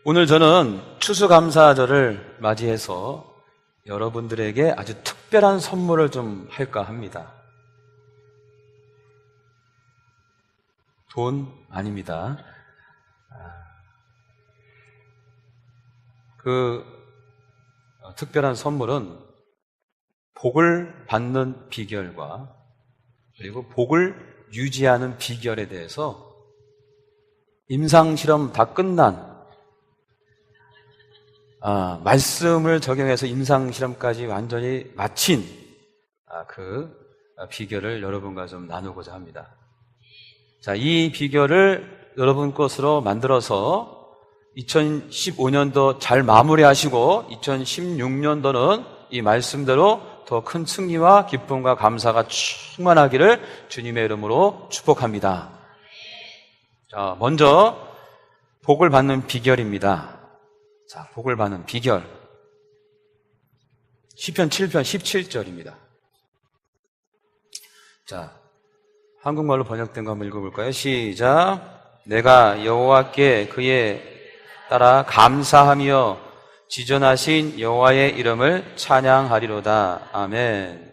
오늘 저는 추수감사절을 맞이해서 여러분들에게 아주 특별한 선물을 좀 할까 합니다. 돈 아닙니다. 그 특별한 선물은 복을 받는 비결과 그리고 복을 유지하는 비결에 대해서 임상실험 다 끝난 말씀을 적용해서 임상실험까지 완전히 마친 그 비결을 여러분과 좀 나누고자 합니다. 자, 이 비결을 여러분 것으로 만들어서 2015년도 잘 마무리하시고 2016년도는 이 말씀대로 더 큰 승리와 기쁨과 감사가 충만하기를 주님의 이름으로 축복합니다. 자, 먼저 복을 받는 비결입니다. 자, 복을 받는 비결. 시편 7편 17절입니다. 자, 한국말로 번역된 거 한번 읽어볼까요? 시작. 내가 여호와께 그에 따라 감사하며 지존하신 여호와의 이름을 찬양하리로다. 아멘.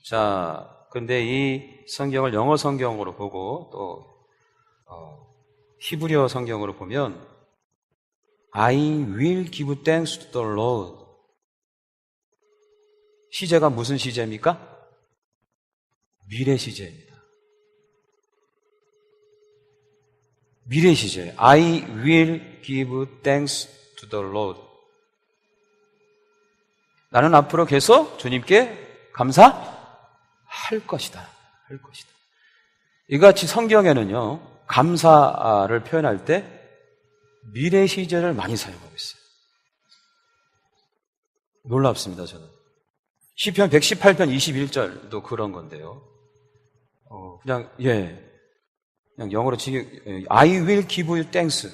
자, 근데 이 성경을 영어 성경으로 보고 또 히브리어 성경으로 보면 I will give thanks to the Lord. 시제가 무슨 시제입니까? 미래 시제입니다. 미래 시제. I will give thanks to the Lord. 나는 앞으로 계속 주님께 감사할 것이다. 할 것이다. 이같이 성경에는요, 감사를 표현할 때 미래 시제를 많이 사용하고 있어요. 놀랍습니다, 저는. 시편 118편 21절도 그런 건데요. 그냥 영어로 I will give you thanks.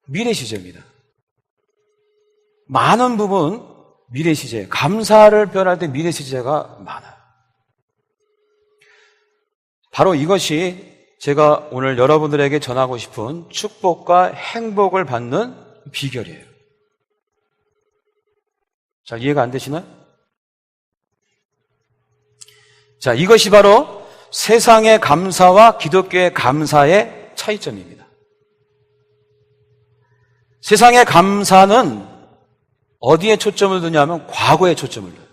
미래 시제입니다. 많은 부분 미래 시제, 감사를 표현할 때 미래 시제가 많아요. 바로 이것이 제가 오늘 여러분들에게 전하고 싶은 축복과 행복을 받는 비결이에요. 잘 이해가 안 되시나요? 자, 이것이 바로 세상의 감사와 기독교의 감사의 차이점입니다. 세상의 감사는 어디에 초점을 두냐면 과거에 초점을 둬요.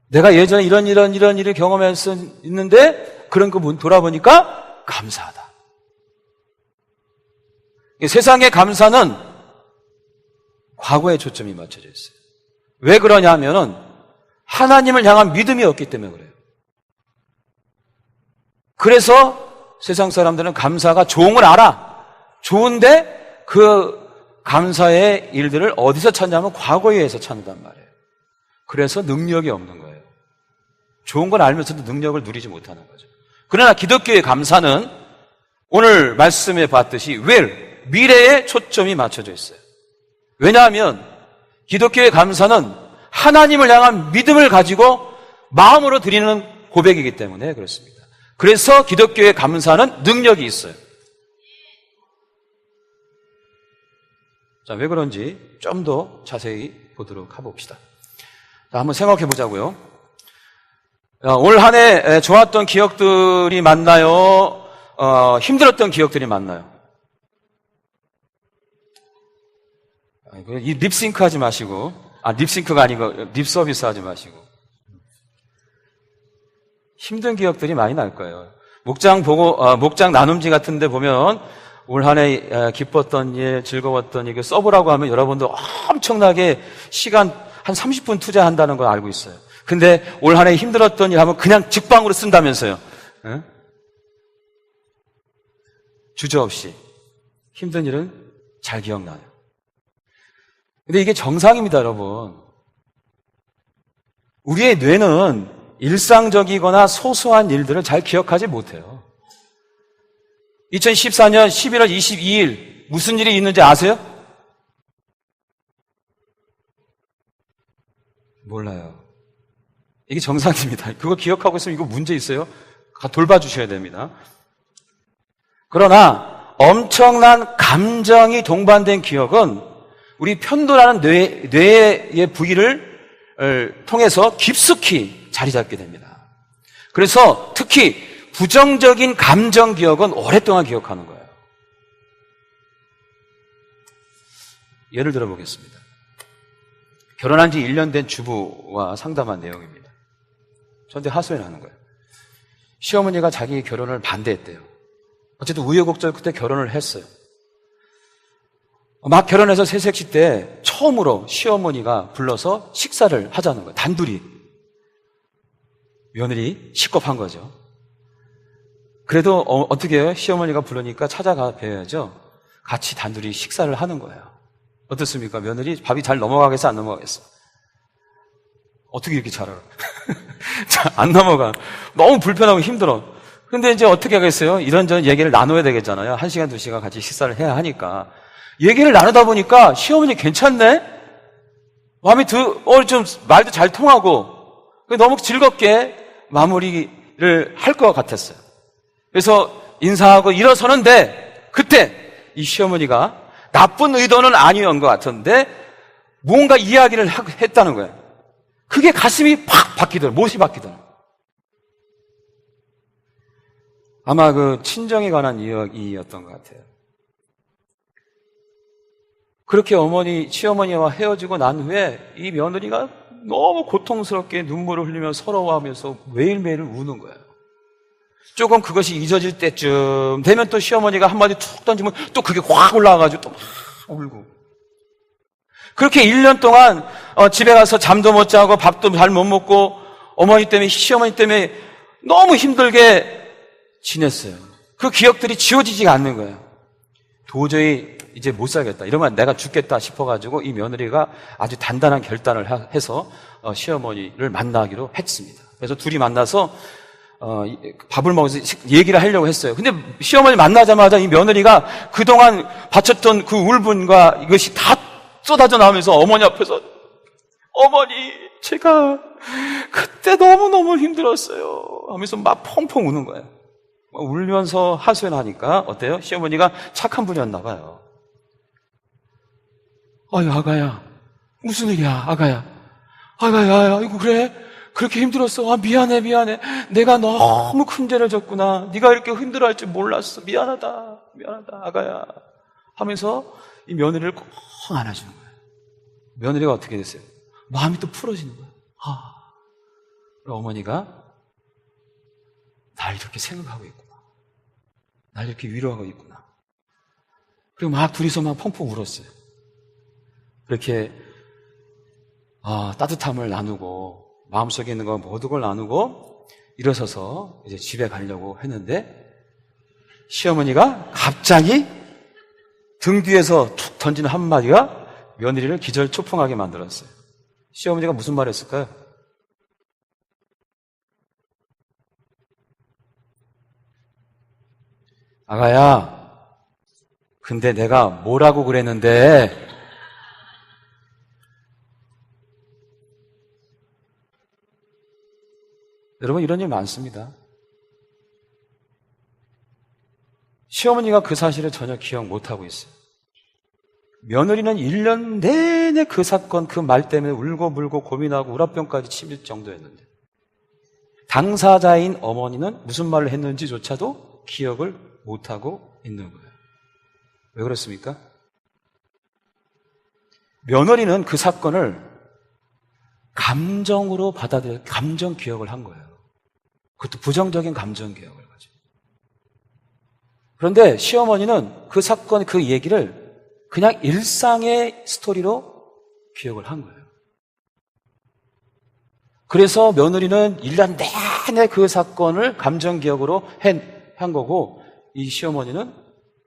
내가 예전에 이런 일을 경험했었는데 그런 거 돌아보니까 감사하다. 세상의 감사는 과거에 초점이 맞춰져 있어요. 왜 그러냐 하면은 하나님을 향한 믿음이 없기 때문에 그래요. 그래서 세상 사람들은 감사가 좋은 걸 알아. 좋은데 그 감사의 일들을 어디서 찾냐면 과거에서 찾는단 말이에요. 그래서 능력이 없는 거예요. 좋은 걸 알면서도 능력을 누리지 못하는 거죠. 그러나 기독교의 감사는 오늘 말씀에 봤듯이 미래에 초점이 맞춰져 있어요. 왜냐하면 기독교의 감사는 하나님을 향한 믿음을 가지고 마음으로 드리는 고백이기 때문에 그렇습니다. 그래서 기독교의 감사는 능력이 있어요. 자, 왜 그런지 좀 더 자세히 보도록 해봅시다. 자, 한번 생각해 보자고요. 올 한 해 좋았던 기억들이 많나요? 힘들었던 기억들이 많나요? 이 립싱크 하지 마시고, 립싱크가 아니고 립서비스 하지 마시고. 힘든 기억들이 많이 날 거예요. 목장 나눔지 같은 데 보면 올 한 해 기뻤던 일, 즐거웠던 일 써보라고 하면 여러분도 엄청나게 시간 한 30분 투자한다는 걸 알고 있어요. 근데 올 한 해 힘들었던 일 하면 그냥 직방으로 쓴다면서요. 에? 주저없이 힘든 일은 잘 기억나요. 근데 이게 정상입니다, 여러분. 우리의 뇌는 일상적이거나 소소한 일들을 잘 기억하지 못해요. 2014년 11월 22일 무슨 일이 있는지 아세요? 몰라요. 이게 정상입니다. 그거 기억하고 있으면 이거 문제 있어요. 돌봐주셔야 됩니다. 그러나 엄청난 감정이 동반된 기억은 우리 편도라는 뇌의 부위를 통해서 깊숙이 자리 잡게 됩니다. 그래서 특히 부정적인 감정 기억은 오랫동안 기억하는 거예요. 예를 들어 보겠습니다. 결혼한 지 1년 된 주부와 상담한 내용입니다. 저한테 하소연 하는 거예요. 시어머니가 자기 결혼을 반대했대요. 어쨌든 우여곡절 끝에 결혼을 했어요. 막 결혼해서 새색시 때 처음으로 시어머니가 불러서 식사를 하자는 거예요. 단둘이. 며느리 식겁한 거죠. 그래도 어떻게 해요? 시어머니가 부르니까 찾아가 뵈야죠. 같이 단둘이 식사를 하는 거예요. 어떻습니까? 며느리 밥이 잘 넘어가겠어? 안 넘어가겠어? 어떻게 이렇게 잘 알아? 안 넘어가. 너무 불편하고 힘들어. 근데 이제 어떻게 하겠어요? 이런저런 얘기를 나눠야 되겠잖아요. 1시간, 2시간 같이 식사를 해야 하니까. 얘기를 나누다 보니까 시어머니 괜찮네? 마음이 좀 말도 잘 통하고 너무 즐겁게 마무리를 할 것 같았어요. 그래서 인사하고 일어서는데 그때 이 시어머니가 나쁜 의도는 아니었던 것 같은데 뭔가 이야기를 했다는 거예요. 그게 가슴이 팍 바뀌더라고요. 못이 바뀌더라고요. 아마 그 친정에 관한 이야기였던 것 같아요. 그렇게 시어머니와 헤어지고 난 후에 이 며느리가 너무 고통스럽게 눈물을 흘리며 서러워하면서 매일매일 우는 거예요. 조금 그것이 잊어질 때쯤 되면 또 시어머니가 한마디 툭 던지면 또 그게 확 올라와가지고 또 막 울고. 그렇게 1년 동안 집에 가서 잠도 못 자고 밥도 잘 못 먹고 시어머니 때문에 너무 힘들게 지냈어요. 그 기억들이 지워지지가 않는 거예요. 도저히 이제 못 살겠다. 이러면 내가 죽겠다 싶어가지고 이 며느리가 아주 단단한 결단을 해서 시어머니를 만나기로 했습니다. 그래서 둘이 만나서 밥을 먹어서 얘기를 하려고 했어요. 근데 시어머니 만나자마자 이 며느리가 그동안 바쳤던 그 울분과 이것이 다 쏟아져 나오면서 어머니 앞에서 어머니 제가 그때 너무너무 힘들었어요 하면서 막 펑펑 우는 거예요. 울면서 하소연하니까 어때요? 시어머니가 착한 분이었나 봐요. 아유 아가야 무슨 일이야 아가야 아이고 그래? 그렇게 힘들었어. 미안해. 내가 너무 큰 죄를 졌구나. 네가 이렇게 힘들어할 줄 몰랐어. 미안하다, 아가야. 하면서 이 며느리를 꼭 안아주는 거예요. 며느리가 어떻게 됐어요? 마음이 또 풀어지는 거예요. 어머니가 날 이렇게 생각하고 있구나. 날 이렇게 위로하고 있구나. 그리고 막 둘이서 막 펑펑 울었어요. 그렇게 따뜻함을 나누고 마음속에 있는 거 모든 걸 나누고 일어서서 이제 집에 가려고 했는데 시어머니가 갑자기 등 뒤에서 툭 던지는 한마디가 며느리를 기절초풍하게 만들었어요. 시어머니가 무슨 말 했을까요? 아가야, 근데 내가 뭐라고 그랬는데 여러분 이런 일 많습니다. 시어머니가 그 사실을 전혀 기억 못하고 있어요. 며느리는 1년 내내 그 사건, 그 말 때문에 울고 불고 고민하고 우라병까지 치밀 정도였는데 당사자인 어머니는 무슨 말을 했는지조차도 기억을 못하고 있는 거예요. 왜 그렇습니까? 며느리는 그 사건을 감정으로 받아들여 감정 기억을 한 거예요. 그것도 부정적인 감정 기억을 가지고. 그런데 시어머니는 그 사건, 그 얘기를 그냥 일상의 스토리로 기억을 한 거예요. 그래서 며느리는 1년 내내 그 사건을 감정 기억으로 한 거고 이 시어머니는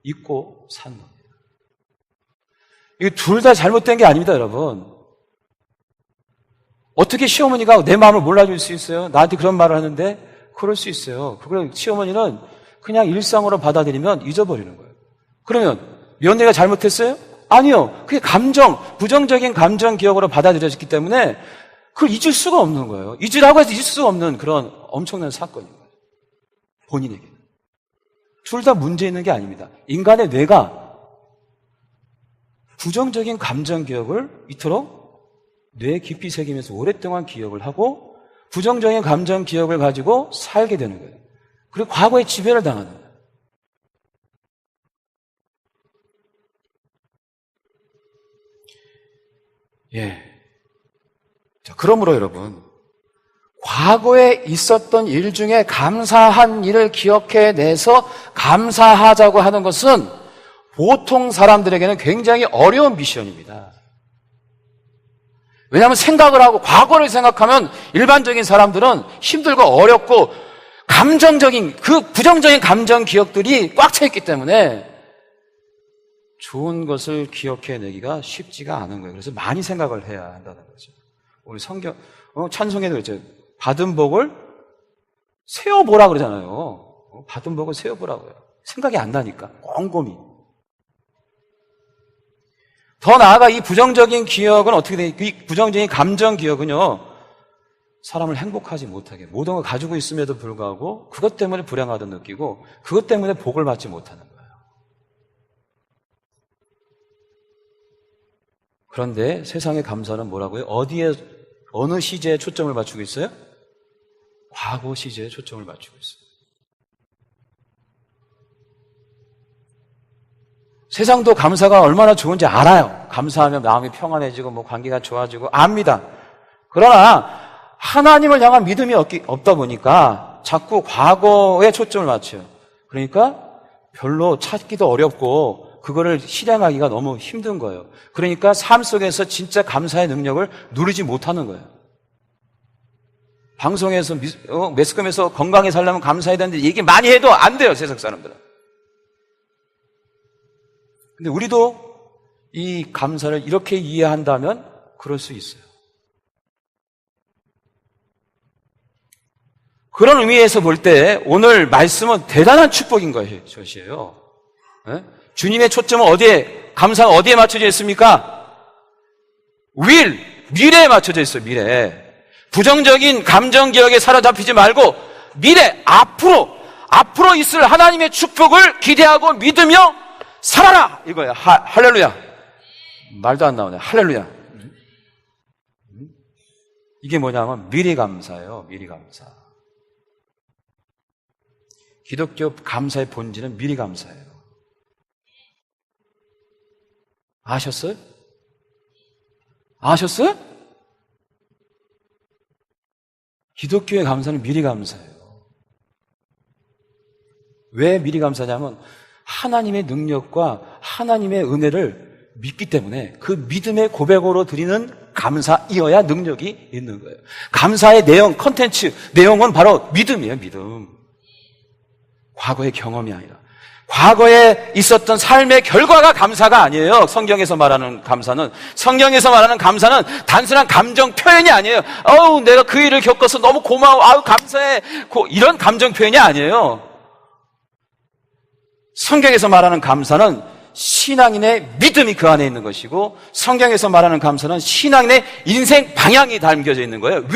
잊고 산 겁니다. 이게 둘 다 잘못된 게 아닙니다, 여러분. 어떻게 시어머니가 내 마음을 몰라줄 수 있어요? 나한테 그런 말을 하는데 그럴 수 있어요. 그걸 시어머니는 그냥 일상으로 받아들이면 잊어버리는 거예요. 그러면 며느리가 잘못했어요? 아니요. 그게 부정적인 감정 기억으로 받아들여졌기 때문에 그걸 잊을 수가 없는 거예요. 잊으라고 해서 잊을 수가 없는 그런 엄청난 사건인 거예요. 본인에게는. 둘 다 문제 있는 게 아닙니다. 인간의 뇌가 부정적인 감정 기억을 이토록 뇌에 깊이 새기면서 오랫동안 기억을 하고 부정적인 감정 기억을 가지고 살게 되는 거예요. 그리고 과거에 지배를 당하는 거예요. 예. 자, 그러므로 여러분, 과거에 있었던 일 중에 감사한 일을 기억해내서 감사하자고 하는 것은 보통 사람들에게는 굉장히 어려운 미션입니다. 왜냐하면 생각을 하고 과거를 생각하면 일반적인 사람들은 힘들고 어렵고 감정적인, 그 부정적인 감정 기억들이 꽉 차 있기 때문에 좋은 것을 기억해내기가 쉽지가 않은 거예요. 그래서 많이 생각을 해야 한다는 거죠. 우리 성경, 찬송에도 그랬죠. 받은 복을 세어보라 그러잖아요. 받은 복을 세어보라고요. 생각이 안 나니까 꼼꼼히. 더 나아가 이 부정적인 기억은 어떻게 돼? 이 부정적인 감정 기억은요, 사람을 행복하지 못하게, 모든 걸 가지고 있음에도 불구하고 그것 때문에 불행하다 느끼고 그것 때문에 복을 받지 못하는 거예요. 그런데 세상의 감사는 뭐라고요? 어디에, 어느 시제에 초점을 맞추고 있어요? 과거 시제에 초점을 맞추고 있어요. 세상도 감사가 얼마나 좋은지 알아요. 감사하면 마음이 평안해지고 뭐 관계가 좋아지고 압니다. 그러나 하나님을 향한 믿음이 없다 보니까 자꾸 과거에 초점을 맞춰요. 그러니까 별로 찾기도 어렵고 그거를 실행하기가 너무 힘든 거예요. 그러니까 삶 속에서 진짜 감사의 능력을 누리지 못하는 거예요. 방송에서 매스컴에서 건강히 살려면 감사해야 되는데 얘기 많이 해도 안 돼요, 세상 사람들은. 근데 우리도 이 감사를 이렇게 이해한다면 그럴 수 있어요. 그런 의미에서 볼 때 오늘 말씀은 대단한 축복인 것이에요. 네? 주님의 초점은 어디에, 감사가 어디에 맞춰져 있습니까? 미래에 맞춰져 있어요. 미래. 부정적인 감정 기억에 사로잡히지 말고 미래, 앞으로 있을 하나님의 축복을 기대하고 믿으며 살아라! 이거예요. 할렐루야. 말도 안 나오네. 할렐루야. 이게 뭐냐면 미리감사예요. 미리감사. 기독교 감사의 본질은 미리감사예요. 아셨어요? 아셨어요? 기독교의 감사는 미리감사예요. 왜 미리감사냐면 하나님의 능력과 하나님의 은혜를 믿기 때문에 그 믿음의 고백으로 드리는 감사이어야 능력이 있는 거예요. 감사의 내용, 컨텐츠, 내용은 바로 믿음이에요. 믿음. 과거의 경험이 아니라 과거에 있었던 삶의 결과가 감사가 아니에요. 성경에서 말하는 감사는 단순한 감정 표현이 아니에요. 내가 그 일을 겪어서 너무 고마워, 감사해, 이런 감정 표현이 아니에요. 성경에서 말하는 감사는 신앙인의 믿음이 그 안에 있는 것이고, 성경에서 말하는 감사는 신앙인의 인생 방향이 담겨져 있는 거예요.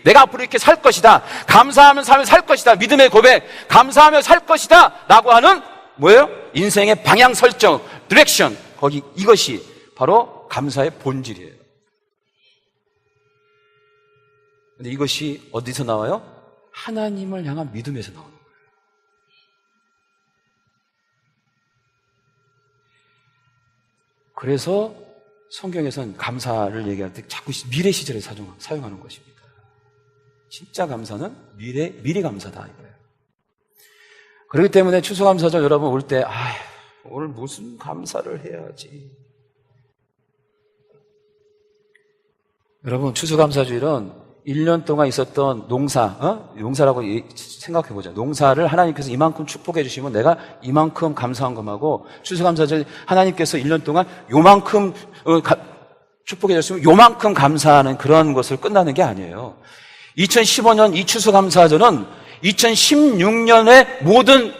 내가 앞으로 이렇게 살 것이다, 감사하며 살면 살 것이다, 믿음의 고백, 감사하며 살 것이다 라고 하는 뭐예요? 인생의 방향 설정, 디렉션, 이것이 바로 감사의 본질이에요. 근데 이것이 어디서 나와요? 하나님을 향한 믿음에서 나오는 거예요. 그래서 성경에서는 감사를 얘기할 때 자꾸 미래 시제를 사용하는 것입니다. 진짜 감사는 미리 감사다 이거예요. 그렇기 때문에 추수감사절 여러분 올 때 오늘 무슨 감사를 해야지. 여러분 추수감사주일은 1년 동안 있었던 농사라고 생각해보자. 농사를 하나님께서 이만큼 축복해 주시면 내가 이만큼 감사한 것하고, 추수감사절 하나님께서 1년 동안 요만큼 축복해 주시면 요만큼 감사하는 그런 것을 끝나는 게 아니에요. 2015년 이 추수감사절은 2016년의 모든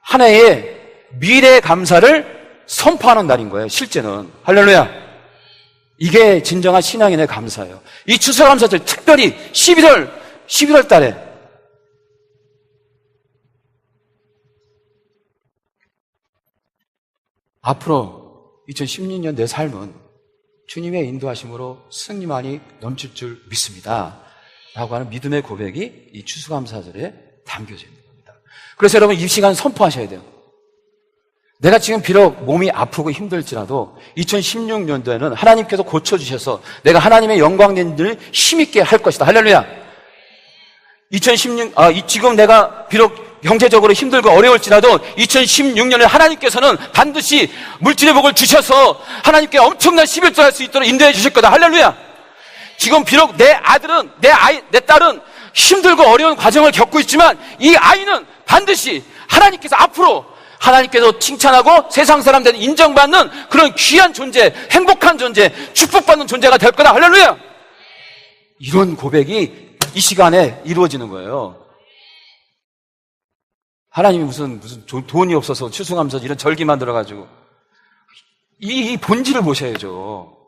한 해의 미래 감사를 선포하는 날인 거예요. 실제는. 할렐루야. 이게 진정한 신앙인의 감사예요. 이 추수감사절 특별히 11월 11월 달에 앞으로 2016년 내 삶은 주님의 인도하심으로 승리만이 넘칠 줄 믿습니다. 라고 하는 믿음의 고백이 이 추수감사절에 담겨져 있는 겁니다. 그래서 여러분 이 시간 선포하셔야 돼요. 내가 지금 비록 몸이 아프고 힘들지라도 2016년도에는 하나님께서 고쳐주셔서 내가 하나님의 영광된 일을 힘있게 할 것이다. 할렐루야. 지금 내가 비록 경제적으로 힘들고 어려울지라도 2016년에 하나님께서는 반드시 물질의 복을 주셔서 하나님께 엄청난 11조 할 수 있도록 인도해 주실 거다. 할렐루야. 지금 비록 내 아들은, 내 딸은 힘들고 어려운 과정을 겪고 있지만 이 아이는 반드시 하나님께서 앞으로 하나님께서 칭찬하고 세상 사람들은 인정받는 그런 귀한 존재, 행복한 존재, 축복받는 존재가 될 거다. 할렐루야. 이런 고백이 이 시간에 이루어지는 거예요. 하나님이 무슨 돈이 없어서 추수감사 이런 절기 만들어가지고 이 본질을 보셔야죠.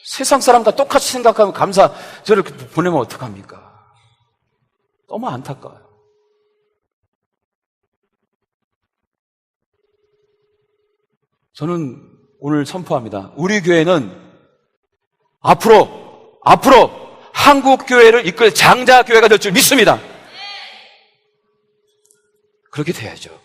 세상 사람과 똑같이 생각하면 감사절을 보내면 어떡합니까? 너무 안타까워요. 저는 오늘 선포합니다. 우리 교회는 앞으로 한국 교회를 이끌 장자 교회가 될 줄 믿습니다. 그렇게 돼야죠.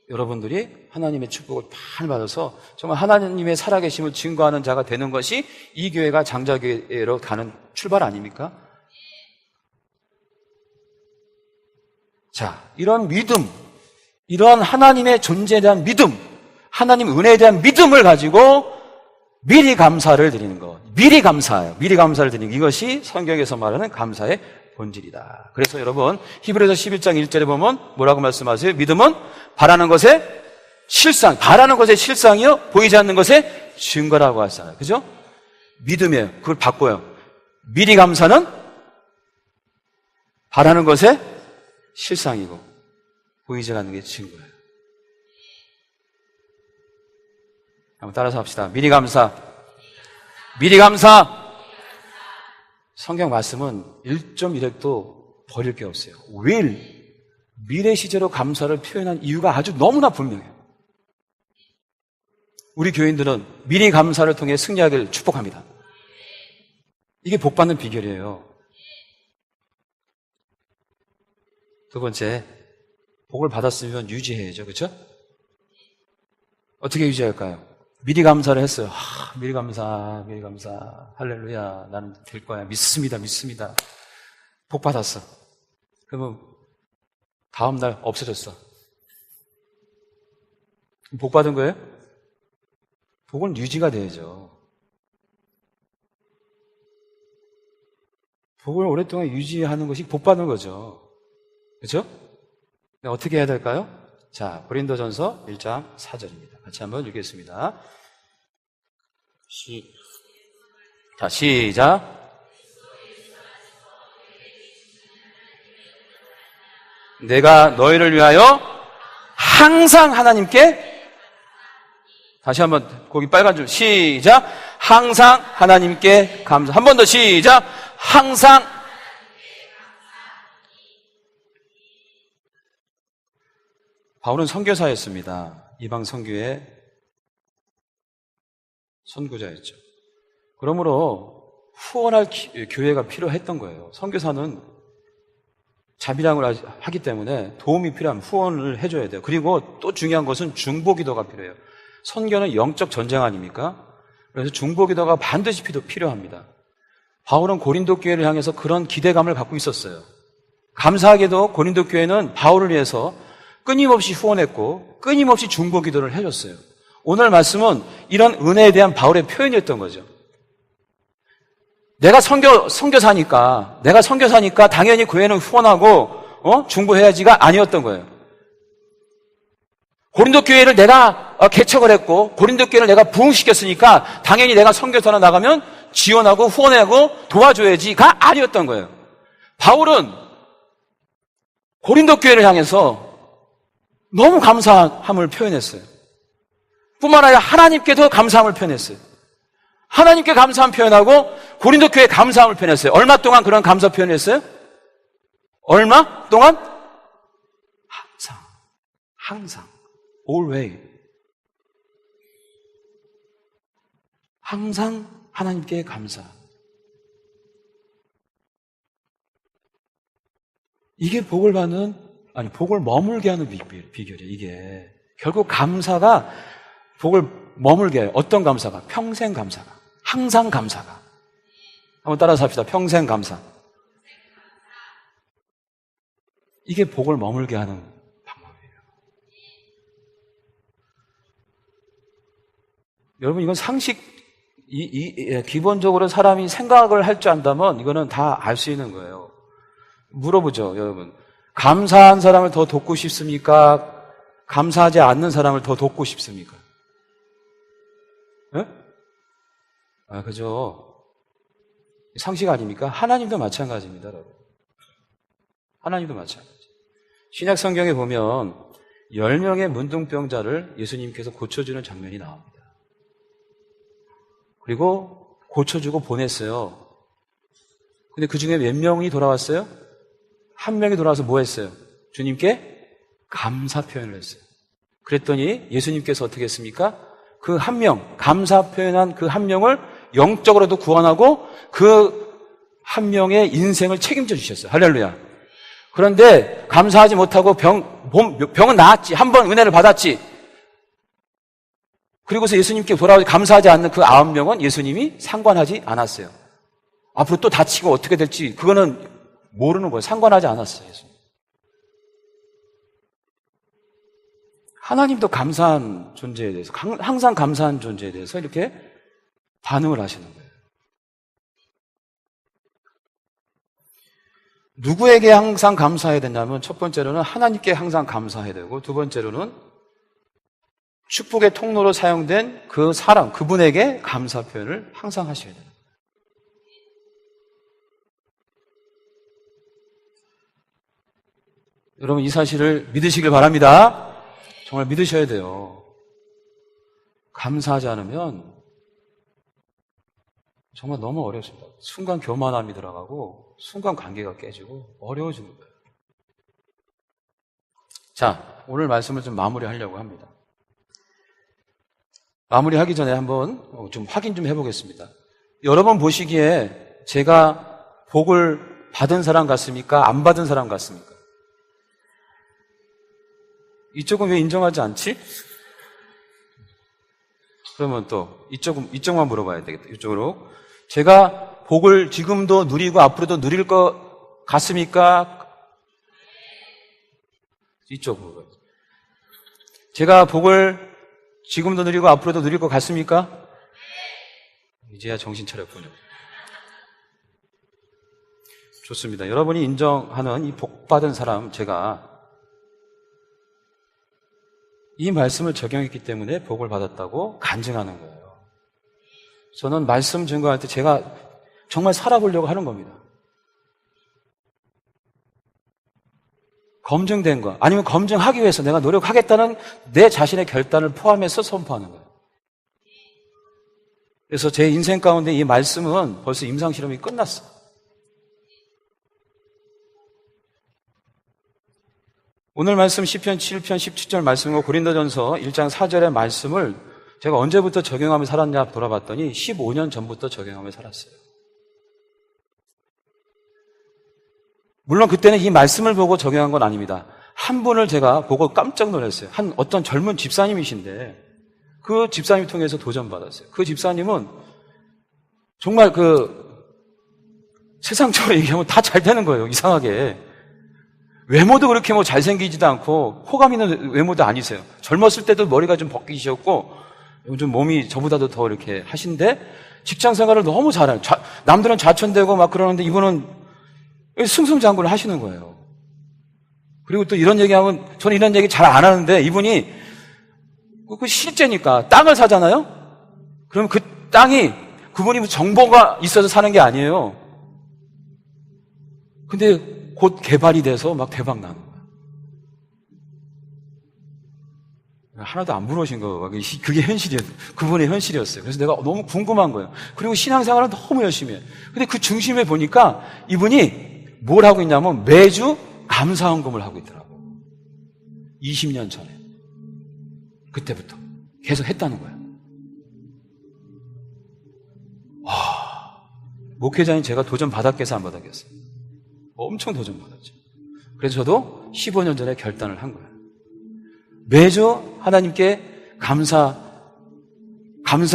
여러분들이 하나님의 축복을 많이 받아서 정말 하나님의 살아계심을 증거하는 자가 되는 것이 이 교회가 장자 교회로 가는 출발 아닙니까? 자, 이런 믿음, 이런 하나님의 존재에 대한 믿음, 하나님 은혜에 대한 믿음을 가지고 미리 감사를 드리는 것. 미리 감사해요. 미리 감사를 드리는 것. 이것이 성경에서 말하는 감사의 본질이다. 그래서 여러분 히브리서 11장 1절에 보면 뭐라고 말씀하세요? 믿음은 바라는 것의 실상, 바라는 것의 실상이요 보이지 않는 것의 증거라고 하잖아요. 그죠? 믿음이에요. 그걸 바꿔요. 미리 감사는 바라는 것의 실상이고 보이지 않는 게 증거예요. 한번 따라서 합시다. 미리 감사. 미리 감사. 성경 말씀은 1.1획도 버릴 게 없어요. will, 미래 시제로 감사를 표현한 이유가 아주 너무나 분명해요. 우리 교인들은 미리 감사를 통해 승리하기를 축복합니다. 이게 복받는 비결이에요. 두 번째, 복을 받았으면 유지해야죠. 그렇죠? 어떻게 유지할까요? 미리 감사를 했어요. 미리 감사, 할렐루야. 나는 될 거야. 믿습니다. 복 받았어. 그러면 다음날 없어졌어. 복 받은 거예요? 복은 유지가 돼야죠. 복을 오랫동안 유지하는 것이 복 받는 거죠. 그렇죠? 어떻게 해야 될까요? 자, 고린도전서 1장 4절입니다. 같이 한번 읽겠습니다. 자, 시작. 내가 너희를 위하여 항상 하나님께, 다시 한번 거기 빨간 줄 시작. 항상 하나님께 감사. 한 번 더 시작. 항상. 바울은 선교사였습니다. 이방 선교의 선구자였죠. 그러므로 후원할 교회가 필요했던 거예요. 선교사는 자비량을 하기 때문에 도움이 필요하면 후원을 해줘야 돼요. 그리고 또 중요한 것은 중보기도가 필요해요. 선교는 영적 전쟁 아닙니까? 그래서 중보기도가 반드시 필요합니다. 바울은 고린도 교회를 향해서 그런 기대감을 갖고 있었어요. 감사하게도 고린도 교회는 바울을 위해서 끊임없이 후원했고 끊임없이 중보기도를 해줬어요. 오늘 말씀은 이런 은혜에 대한 바울의 표현이었던 거죠. 내가 선교사니까 당연히 교회는 후원하고 중보해야지가 아니었던 거예요. 고린도 교회를 내가 개척을 했고 고린도 교회를 내가 부흥시켰으니까 당연히 내가 선교사로 나가면 지원하고 후원하고 도와줘야지가 아니었던 거예요. 바울은 고린도 교회를 향해서 너무 감사함을 표현했어요. 뿐만 아니라 하나님께도 감사함을 표현했어요. 하나님께 감사함 표현하고 고린도 교회에 감사함을 표현했어요. 얼마 동안 그런 감사 표현했어요? 얼마 동안? 항상. always. 항상 하나님께 감사. 이게 복을 머물게 하는 비결이에요, 이게. 결국 감사가 복을 머물게 해요. 어떤 감사가? 평생 감사가. 항상 감사가. 한번 따라서 합시다. 평생 감사. 이게 복을 머물게 하는 방법이에요. 여러분, 이건 기본적으로 사람이 생각을 할 줄 안다면 이거는 다 알 수 있는 거예요. 물어보죠, 여러분. 감사한 사람을 더 돕고 싶습니까? 감사하지 않는 사람을 더 돕고 싶습니까? 예? 그죠. 상식 아닙니까? 하나님도 마찬가지입니다, 여러분. 하나님도 마찬가지. 신약 성경에 보면 10명의 문둥병자를 예수님께서 고쳐주는 장면이 나옵니다. 그리고 고쳐주고 보냈어요. 근데 그 중에 몇 명이 돌아왔어요? 한 명이 돌아와서 뭐 했어요? 주님께 감사 표현을 했어요. 그랬더니 예수님께서 어떻게 했습니까? 그 한 명, 감사 표현한 그 한 명을 영적으로도 구원하고 그 한 명의 인생을 책임져 주셨어요. 할렐루야. 그런데 감사하지 못하고 병은 나았지. 한 번 은혜를 받았지. 그리고서 예수님께 돌아오지 감사하지 않는 그 9명은 예수님이 상관하지 않았어요. 앞으로 또 다치고 어떻게 될지 그거는 모르는 거예요. 상관하지 않았어요, 예수님. 하나님도 감사한 존재에 대해서, 항상 감사한 존재에 대해서 이렇게 반응을 하시는 거예요. 누구에게 항상 감사해야 되냐면 첫 번째로는 하나님께 항상 감사해야 되고 두 번째로는 축복의 통로로 사용된 그 사람, 그분에게 감사 표현을 항상 하셔야 돼요. 여러분, 이 사실을 믿으시길 바랍니다. 정말 믿으셔야 돼요. 감사하지 않으면 정말 너무 어렵습니다. 순간 교만함이 들어가고 순간 관계가 깨지고 어려워지는 거예요. 자, 오늘 말씀을 좀 마무리하려고 합니다. 마무리하기 전에 한번 좀 확인 좀 해보겠습니다. 여러분 보시기에 제가 복을 받은 사람 같습니까? 안 받은 사람 같습니까? 이쪽은 왜 인정하지 않지? 그러면 또 이쪽만 물어봐야 되겠다. 이쪽으로. 제가 복을 지금도 누리고 앞으로도 누릴 것 같습니까? 이쪽으로. 제가 복을 지금도 누리고 앞으로도 누릴 것 같습니까? 이제야 정신 차렸군요. 좋습니다. 여러분이 인정하는 이 복 받은 사람, 제가 이 말씀을 적용했기 때문에 복을 받았다고 간증하는 거예요. 저는 말씀 증거할 때 제가 정말 살아보려고 하는 겁니다. 검증된 거, 아니면 검증하기 위해서 내가 노력하겠다는 내 자신의 결단을 포함해서 선포하는 거예요. 그래서 제 인생 가운데 이 말씀은 벌써 임상실험이 끝났어요. 오늘 말씀 시편 7편 17절 말씀과 고린도전서 1장 4절의 말씀을 제가 언제부터 적용하며 살았냐 돌아봤더니 15년 전부터 적용하며 살았어요. 물론 그때는 이 말씀을 보고 적용한 건 아닙니다. 한 분을 제가 보고 깜짝 놀랐어요. 어떤 젊은 집사님이신데 그 집사님 통해서 도전받았어요. 그 집사님은 정말 세상적으로 얘기하면 다 잘 되는 거예요. 이상하게. 외모도 그렇게 잘생기지도 않고 호감 있는 외모도 아니세요. 젊었을 때도 머리가 좀 벗기셨고 요즘 몸이 저보다도 더 이렇게 하신데 직장 생활을 너무 잘해요. 남들은 좌천되고 막 그러는데 이분은 승승장구를 하시는 거예요. 그리고 또 이런 얘기하면 저는 이런 얘기 잘 안 하는데 이분이 그 실제니까 땅을 사잖아요. 그럼 그 땅이 그분이 정보가 있어서 사는 게 아니에요. 근데 곧 개발이 돼서 막 대박 나는 거야. 하나도 안 부러우신 거. 그게 현실이었어요. 그분의 현실이었어요. 그래서 내가 너무 궁금한 거예요. 그리고 신앙생활은 너무 열심히 해요. 근데 그 중심에 보니까 이분이 뭘 하고 있냐면 매주 감사헌금을 하고 있더라고요. 20년 전에. 그때부터 계속 했다는 거예요. 목회자인 제가 도전 받았겠어요, 안 받았겠어요? 엄청 도전 받았죠. 그래서 저도 15년 전에 결단을 한 거예요. 매주 하나님께 감사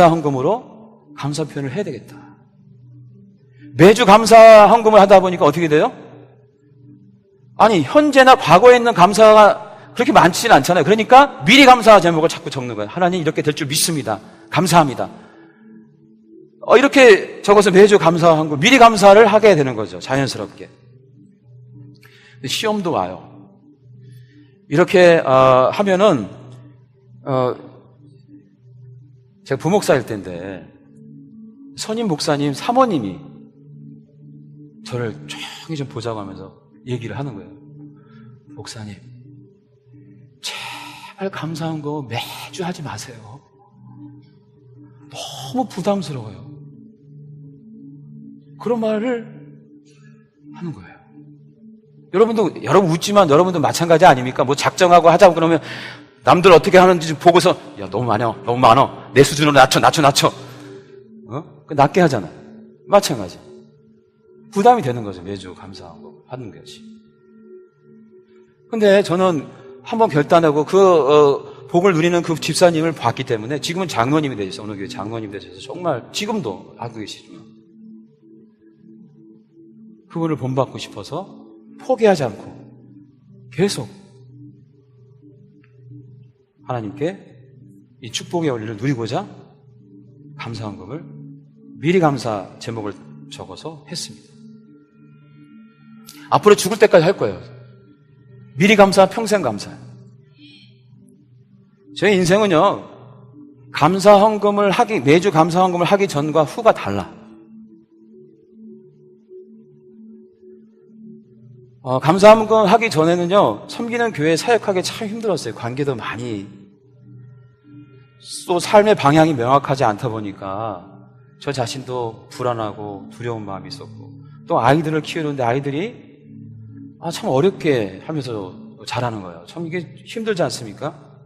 헌금으로 감사 표현을 해야 되겠다. 매주 감사 헌금을 하다 보니까 어떻게 돼요? 아니, 현재나 과거에 있는 감사가 그렇게 많지는 않잖아요. 그러니까 미리 감사 제목을 자꾸 적는 거예요. 하나님, 이렇게 될 줄 믿습니다. 감사합니다. 이렇게 적어서 매주 감사 헌금, 미리 감사를 하게 되는 거죠. 자연스럽게. 시험도 와요. 이렇게 하면은 제가 부목사일 때인데 선임 목사님 사모님이 저를 조용히 좀 보자고 하면서 얘기를 하는 거예요. 목사님, 제발 감사한 거 매주 하지 마세요. 너무 부담스러워요. 그런 말을 하는 거예요. 여러분 웃지만 여러분도 마찬가지 아닙니까? 뭐 작정하고 하자고 그러면 남들 어떻게 하는지 보고서 야, 너무 많아. 내 수준으로 낮춰. 낮게 하잖아. 마찬가지. 부담이 되는 거죠. 매주 감사한 거 하는 것이. 근데 저는 한번 결단하고 복을 누리는 그 집사님을 봤기 때문에 지금은 장로님이 되셨어요. 어느 교회 장로님이 되셔서 정말 지금도 하고 계시지만 그분을 본받고 싶어서 포기하지 않고 계속 하나님께 이 축복의 원리를 누리고자 감사헌금을 미리 감사 제목을 적어서 했습니다. 앞으로 죽을 때까지 할 거예요. 미리 감사, 평생 감사. 저희 인생은요, 매주 감사헌금을 하기 전과 후가 달라. 감사헌금 하기 전에는요, 섬기는 교회 사역하기 참 힘들었어요. 관계도 많이, 또 삶의 방향이 명확하지 않다 보니까 저 자신도 불안하고 두려운 마음이 있었고, 또 아이들을 키우는데 아이들이 참 어렵게 하면서 자라는 거예요. 참 이게 힘들지 않습니까?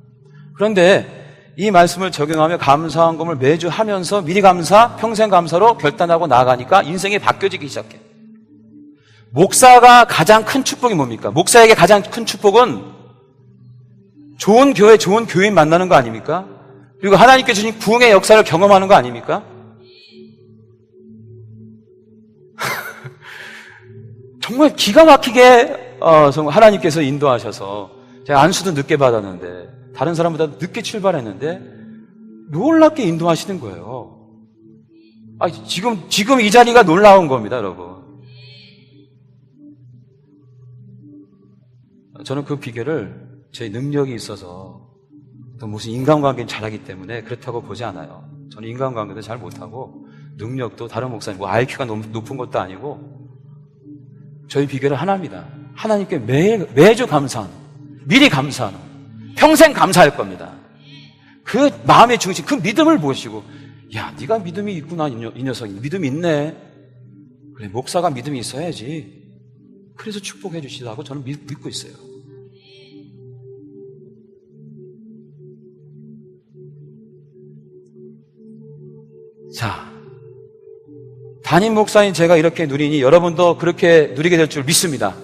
그런데 이 말씀을 적용하며 감사헌금을 매주 하면서 미리 감사, 평생 감사로 결단하고 나아가니까 인생이 바뀌어지기 시작해. 목사가 가장 큰 축복이 뭡니까? 목사에게 가장 큰 축복은 좋은 교회, 좋은 교인 만나는 거 아닙니까? 그리고 하나님께 주신 부흥의 역사를 경험하는 거 아닙니까? 정말 기가 막히게 정말 하나님께서 인도하셔서 제가 안수도 늦게 받았는데 다른 사람보다 늦게 출발했는데 놀랍게 인도하시는 거예요. 지금 이 자리가 놀라운 겁니다, 여러분. 저는 그 비결을 제 능력이 있어서 또 무슨 인간관계를 잘하기 때문에 그렇다고 보지 않아요. 저는 인간관계도 잘 못하고 능력도 다른 목사님 IQ가 높은 것도 아니고 저희 비결은 하나입니다. 하나님께 매주 감사하는, 미리 감사하는, 평생 감사할 겁니다. 그 마음의 중심, 그 믿음을 보시고 야, 네가 믿음이 있구나. 이 녀석이 믿음이 있네. 그래, 목사가 믿음이 있어야지. 그래서 축복해 주시라고 저는 믿고 있어요. 자, 담임 목사인 제가 이렇게 누리니 여러분도 그렇게 누리게 될 줄 믿습니다.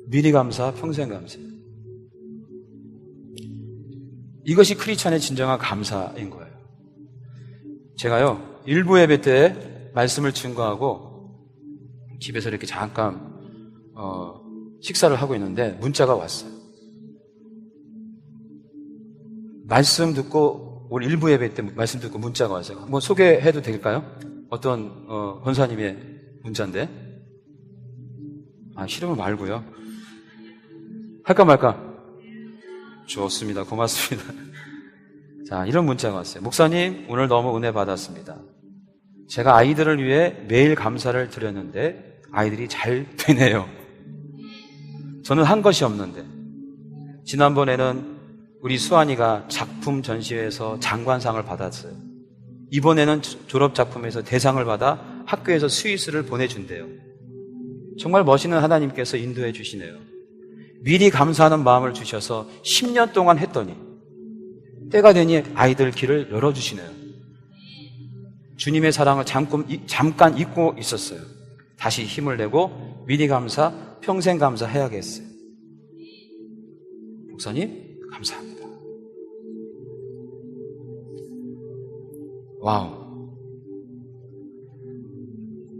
미리 감사, 평생 감사. 이것이 크리스찬의 진정한 감사인 거예요. 제가요, 일부 예배 때 말씀을 증거하고 집에서 이렇게 잠깐 식사를 하고 있는데 문자가 왔어요. 말씀 듣고 우리 일부 예배 때 말씀 듣고 문자가 왔어요. 한번 소개해도 될까요? 어떤 권사님의 문자인데? 싫으면 말고요. 할까 말까? 좋습니다. 고맙습니다. 자, 이런 문자가 왔어요. 목사님, 오늘 너무 은혜 받았습니다. 제가 아이들을 위해 매일 감사를 드렸는데 아이들이 잘 되네요. 저는 한 것이 없는데 지난번에는 우리 수환이가 작품 전시회에서 장관상을 받았어요. 이번에는 졸업작품에서 대상을 받아 학교에서 스위스를 보내준대요. 정말 멋있는 하나님께서 인도해 주시네요. 미리 감사하는 마음을 주셔서 10년 동안 했더니 때가 되니 아이들 길을 열어주시네요. 주님의 사랑을 잠깐 잊고 있었어요. 다시 힘을 내고 미리 감사, 평생 감사해야겠어요. 목사님, 감사합니다. 와우.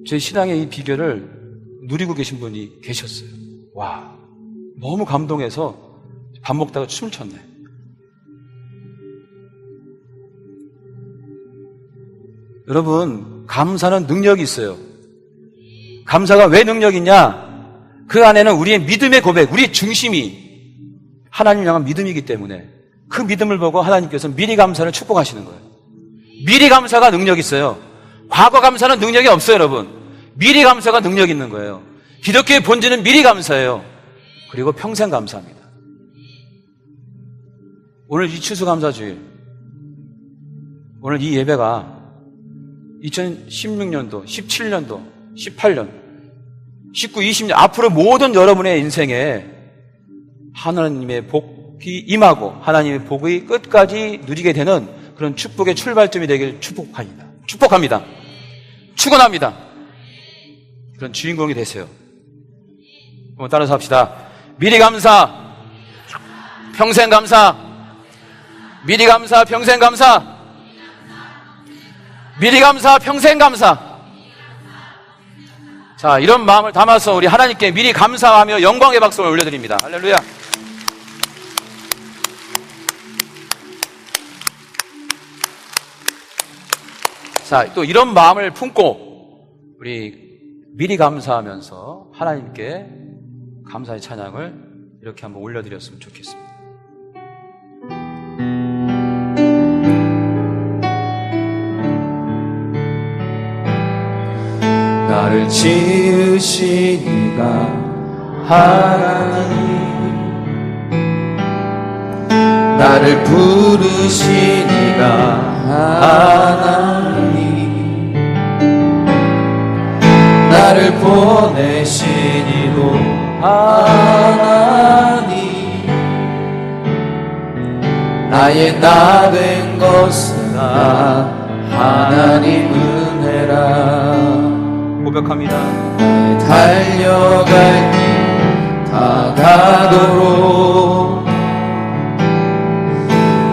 제 신앙의 이 비결을 누리고 계신 분이 계셨어요. 와, 너무 감동해서 밥 먹다가 춤을 췄네. 여러분, 감사는 능력이 있어요. 감사가 왜 능력이 있냐? 그 안에는 우리의 믿음의 고백, 우리의 중심이 하나님 향한 믿음이기 때문에 그 믿음을 보고 하나님께서 미리 감사를 축복하시는 거예요. 미리 감사가 능력이 있어요. 과거 감사는 능력이 없어요, 여러분. 미리 감사가 능력이 있는 거예요. 기독교의 본질은 미리 감사예요. 그리고 평생 감사합니다. 오늘 이 추수감사주일, 오늘 이 예배가 2016년도, 17년도, 18년, 19, 20년 앞으로 모든 여러분의 인생에 하나님의 복이 임하고 하나님의 복의 끝까지 누리게 되는 그런 축복의 출발점이 되길 축복합니다. 축원합니다. 그런 주인공이 되세요. 한번 따라서 합시다. 미리 감사, 평생 감사, 미리 감사, 평생 감사, 미리 감사, 평생 감사. 자, 이런 마음을 담아서 우리 하나님께 미리 감사하며 영광의 박수를 올려드립니다. 할렐루야. 자, 또 이런 마음을 품고 우리 미리 감사하면서 하나님께 감사의 찬양을 이렇게 한번 올려드렸으면 좋겠습니다. 나를 지으신 이가 하나님, 나를 부르신 이가 하나님, 나를 보내신 이도 하나님, 나의 나 된 것은 다 하나님 은혜라. 고백합니다. 달려갈 길 다 가도록,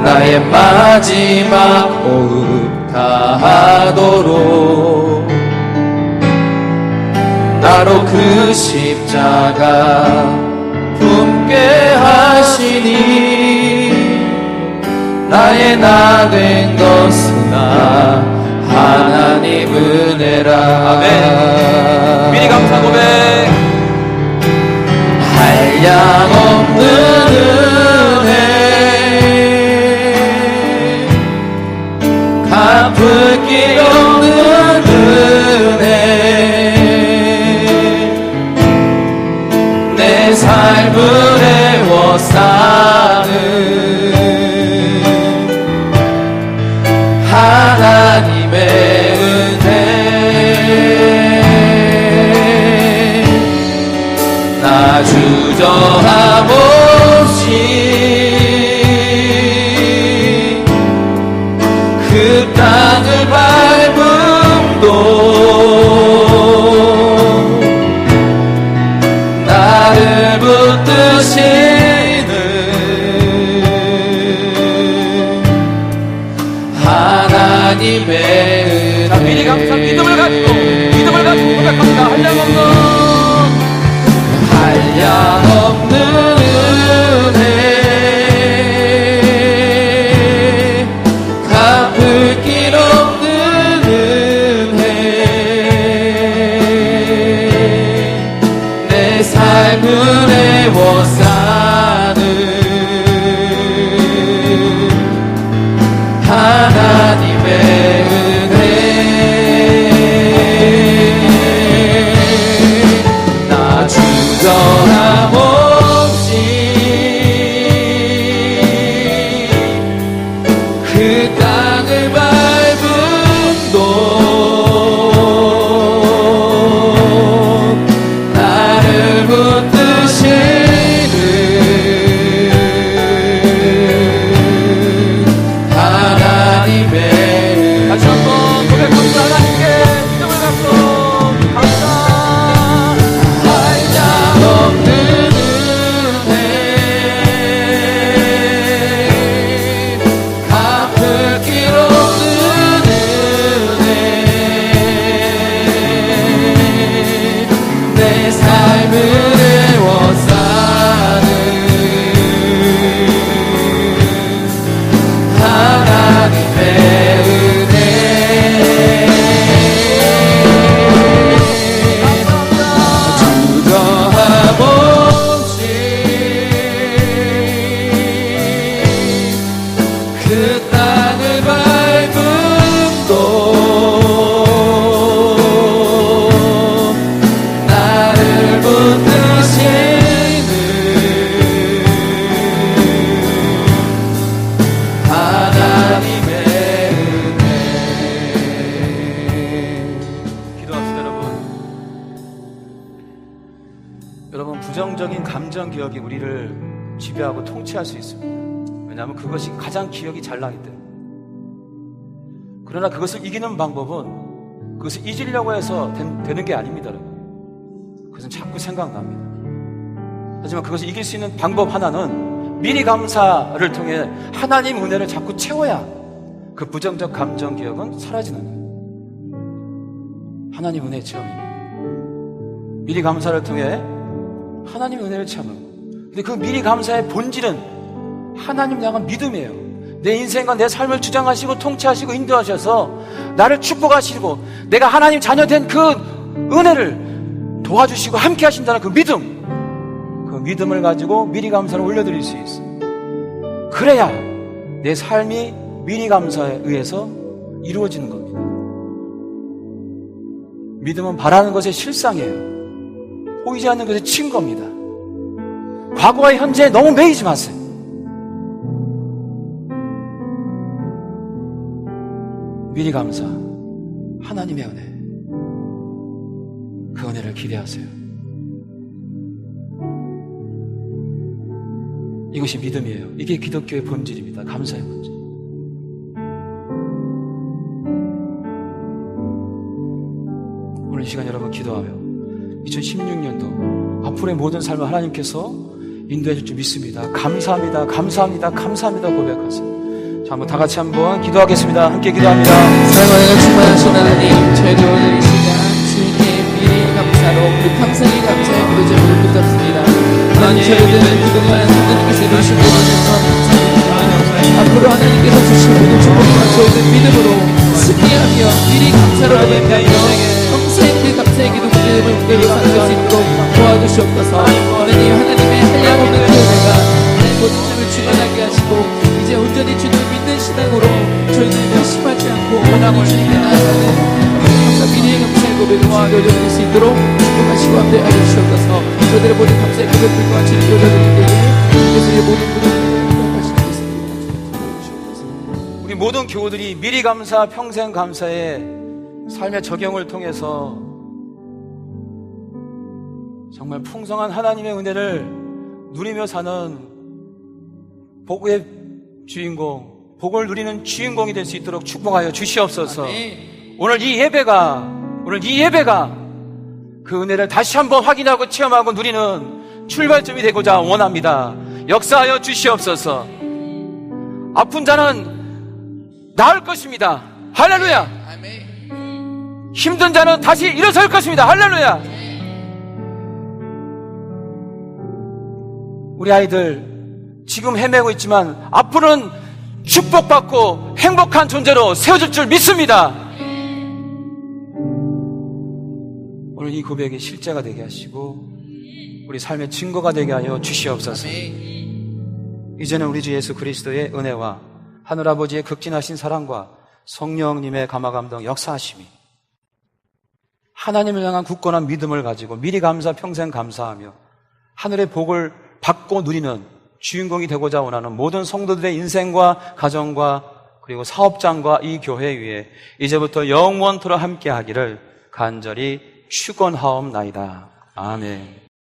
나의 마지막 호흡 다하도록, 나로 그 십자가 품게 하시니, 나의 나 된 것은 다 하나님 은혜라. 아멘. 미리 감사 고백. 한량없는 은혜, 갚을 길 없는 은혜, 내 삶을 애워 사는 하나님의 은혜, 나 주저함 없이 그 땅을 밟음도 나를 붙드시는 하나님의 은혜. 자, 미리 감사, 믿음을 가지고 고백합니다. 한량없는 은혜, 갚을 길 없는 은혜, 내 삶을 애워 사는 하나님의 은혜. 감정기억이 우리를 지배하고 통치할 수 있습니다. 왜냐하면 그것이 가장 기억이 잘 나기 때문에. 그러나 그것을 이기는 방법은 그것을 잊으려고 해서 되는 게 아닙니다, 여러분. 그것은 자꾸 생각납니다. 하지만 그것을 이길 수 있는 방법 하나는 미리 감사를 통해 하나님 은혜를 자꾸 채워야 그 부정적 감정 기억은 사라지는 거예요. 하나님 은혜의 체험입니다. 미리 감사를 통해 하나님 은혜를 체험하고, 근데 그 미리 감사의 본질은 하나님 향한 믿음이에요. 내 인생과 내 삶을 주장하시고 통치하시고 인도하셔서 나를 축복하시고 내가 하나님 자녀 된 그 은혜를 도와주시고 함께 하신다는 그 믿음, 그 믿음을 가지고 미리 감사를 올려드릴 수 있어요. 그래야 내 삶이 미리 감사에 의해서 이루어지는 겁니다. 믿음은 바라는 것의 실상이에요. 보이지 않는 것의 증거입니다. 과거와 현재에 너무 매이지 마세요. 미리 감사, 하나님의 은혜, 그 은혜를 기대하세요. 이것이 믿음이에요. 이게 기독교의 본질입니다. 감사의 본질. 오늘 이 시간 여러분 기도하며 2016년도 앞으로의 모든 삶을 하나님께서 인도해 줄 줄 믿습니다. 감사합니다. 감사합니다. 감사합니다. 고백하세요. 자, 한번 다 같이 한번 기도하겠습니다. 함께 기도합니다. 사랑하는 충만하신 하나님, 저희도 오늘 이 시간 주님께 미리 감사로 우리 평생의 감사의 기도 제목을 붙잡습니다. 하나님, 저희들은 그동안 하나님께서 이루신 모든 감사합니다. 앞으로 하나님께서 주신 모든 축복과 저희들 믿음으로 승리하며 미리 감사로 고백하며 평생 그 감사의 기도 믿음을 그대로 살아갈 수 있도록 도와주시옵소서. 하나님, 하나님의 한량없는 그 은혜가 모든 점을 주관하게 하시고 이제 온전히 주님을 믿는 신앙으로 저희들 회심하지 않고 원하고 주님께 나아가는 감사 미리의 감사의 고백을 도와드릴 수 있도록 축복하시고 함께하여 주시옵소서. 저희들의 모든 감사의 고백들과 주님 올려드릴 때에 예수의 모든 부름을 하시겠습니다. 우리 모든 교우들이 미리 감사, 평생 감사의 삶의 적용을 통해서 정말 풍성한 하나님의 은혜를 누리며 사는 복의 주인공, 복을 누리는 주인공이 될 수 있도록 축복하여 주시옵소서. 오늘 이 예배가 그 은혜를 다시 한번 확인하고 체험하고 누리는 출발점이 되고자 원합니다. 역사하여 주시옵소서. 아픈 자는 나을 것입니다. 할렐루야. 힘든 자는 다시 일어설 것입니다. 할렐루야. 우리 아이들 지금 헤매고 있지만 앞으로는 축복받고 행복한 존재로 세워질 줄 믿습니다. 오늘 이 고백이 실제가 되게 하시고 우리 삶의 증거가 되게 하여 주시옵소서. 이제는 우리 주 예수 그리스도의 은혜와 하늘아버지의 극진하신 사랑과 성령님의 감화감동 역사하심이 하나님을 향한 굳건한 믿음을 가지고 미리 감사 평생 감사하며 하늘의 복을 받고 누리는 주인공이 되고자 원하는 모든 성도들의 인생과 가정과 그리고 사업장과 이 교회 위에 이제부터 영원토록 함께 하기를 간절히 축원하옵나이다. 아멘.